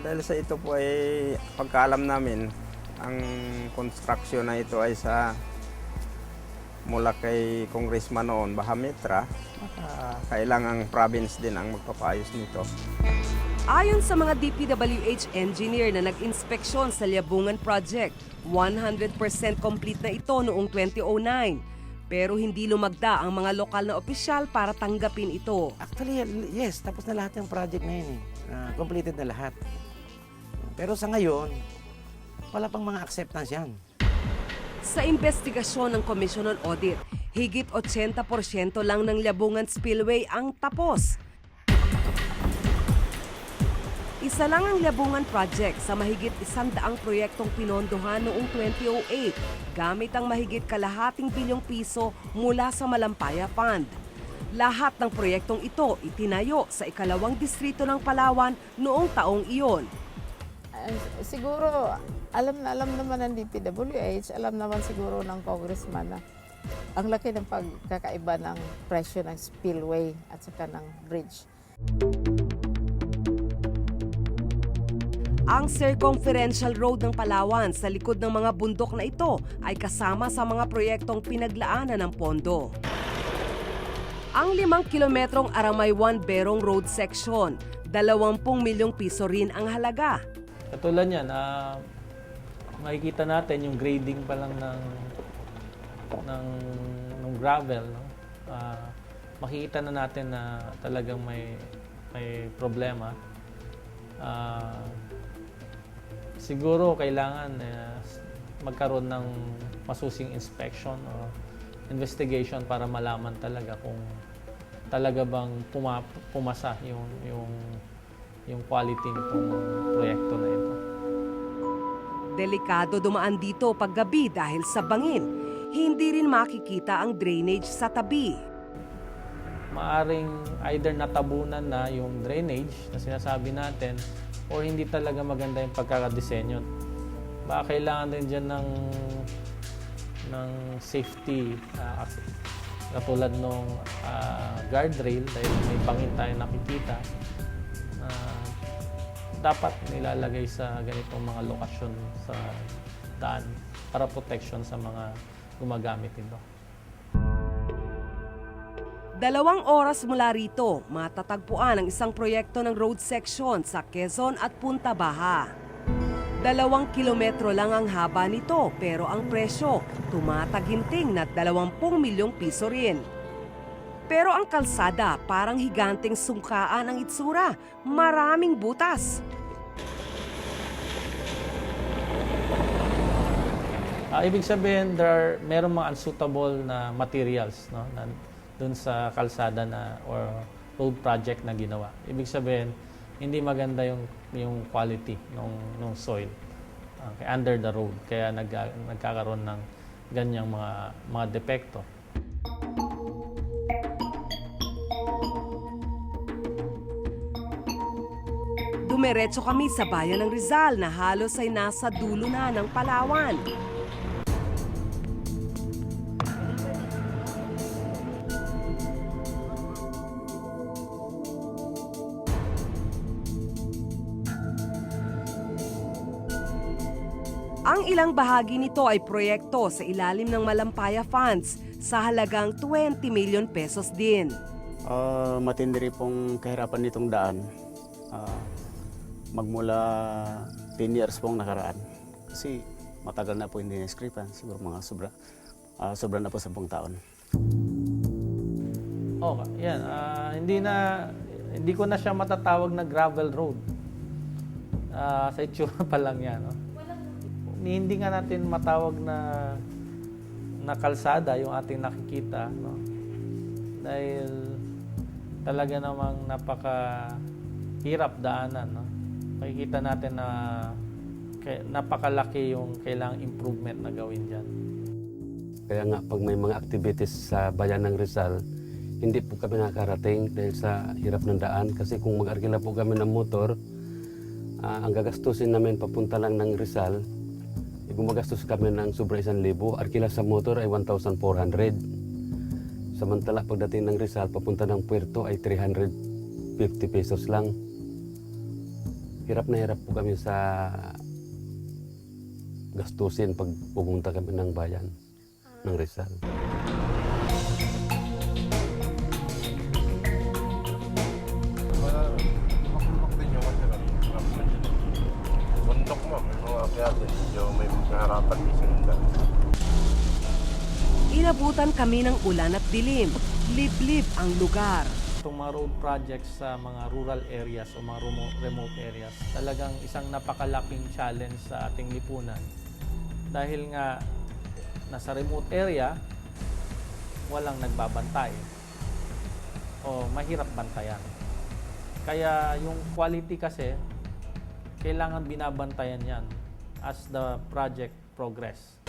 Dahil sa ito po ay pagkaalam namin, ang construction na ito ay mula kay Congressman noon, Bahamitra, kailangang province din ang magpapayos nito. Ayon sa mga DPWH engineer na nag-inspeksyon sa Liabungan Project, 100% complete na ito noong 2009. Pero hindi lumagda ang mga lokal na opisyal para tanggapin ito. Actually, yes, tapos na lahat ng project na yun. Completed na lahat. Pero sa ngayon, wala pang mga acceptance yan. Sa investigasyon ng Commission on Audit, higit 80% lang ng Liabungan Spillway ang tapos. Isa lang ang Liabungan Project sa mahigit 100 proyektong pinondohan noong 2008 gamit ang mahigit kalahating bilyong piso mula sa Malampaya Fund. Lahat ng proyektong ito itinayo sa ikalawang distrito ng Palawan noong taong iyon. Siguro, alam naman ng DPWH, alam naman siguro ng congressman na ang laki ng pagkakaiba ng presyo ng spillway at saka ng bridge. Ang circumferential road ng Palawan sa likod ng mga bundok na ito ay kasama sa mga proyektong pinaglaanan ng pondo. Ang 5 kilometrong Aramay-1 Road section, 20 milyong piso rin ang halaga. Katulad yan, makikita natin yung grading pa lang ng gravel. No? Makikita na natin na talagang may problema. Siguro kailangan magkaroon ng masusing inspection o investigation para malaman talaga kung talaga bang pumasa yung quality nitong proyekto na ito. Delikado dumaan dito paggabi dahil sa bangin. Hindi rin makikita ang drainage sa tabi. Maaring either natabunan na yung drainage na sinasabi natin or hindi talaga maganda yung pagkakadesenyo. Baka kailangan din dyan ng safety katulad ng guardrail dahil may bangin tayo nakikita. Dapat nilalagay sa ganitong mga lokasyon sa daan para protection sa mga gumagamit nito. 2 oras mula rito, matatagpuan ang isang proyekto ng road section sa Quezon at Punta Baja. 2 kilometro lang ang haba nito pero ang presyo tumataginting na 20 milyong piso rin. Pero ang kalsada parang higanteng sungkaan ang itsura, maraming butas. Ibig sabihin, merong mga unsuitable na materials, no, dun sa kalsada na or road project na ginawa. Ibig sabihin, hindi maganda yung quality ng soil under the road. Kaya nagkakaroon ng ganyang mga depekto. Dumiretso kami sa bayan ng Rizal na halos ay nasa dulo na ng Palawan. Ang ilang bahagi nito ay proyekto sa ilalim ng Malampaya Funds sa halagang 20 million pesos din. Matindi rin pong kahirapan nitong daan. Magmula 10 years pong nakaraan. Kasi matagal na po hindi na-scripan. Siguro mga sobra na po 10 taon. Okay, yan. Hindi ko na siya matatawag na gravel road. Sa itsura pa lang yan. No? Hindi nga natin matawag na kalsada yung ating nakikita. No? Dahil talaga namang napakahirap daanan. No? Makikita natin na napakalaki yung kailangang improvement na gawin dyan. Kaya nga pag may mga activities sa bayan ng Rizal, hindi po kami nakakarating dahil sa hirap ng daan. Kasi kung mag-arkila po kami ng motor, ang gagastusin namin papunta lang ng Rizal, gumagastos kami ng sobra 1,000. Arkila sa motor ay 1,400. Samantala pagdating ng Rizal, papunta ng Puerto ay 350 pesos lang. hirap na hirap po kami sa gastusin pag pumunta kami ng bayan ng Rizal. Makulok din yung kasi bundok mo, may mga akyate, medyo may maharapan din sa hinda. Inabutan kami ng ulan at dilim. Liblib ang lugar. Itong mga road projects sa mga rural areas o mga remote areas, talagang isang napakalaking challenge sa ating lipunan. Dahil nga nasa remote area, walang nagbabantay o mahirap bantayan. Kaya yung quality kasi, kailangan binabantayan yan as the project progress.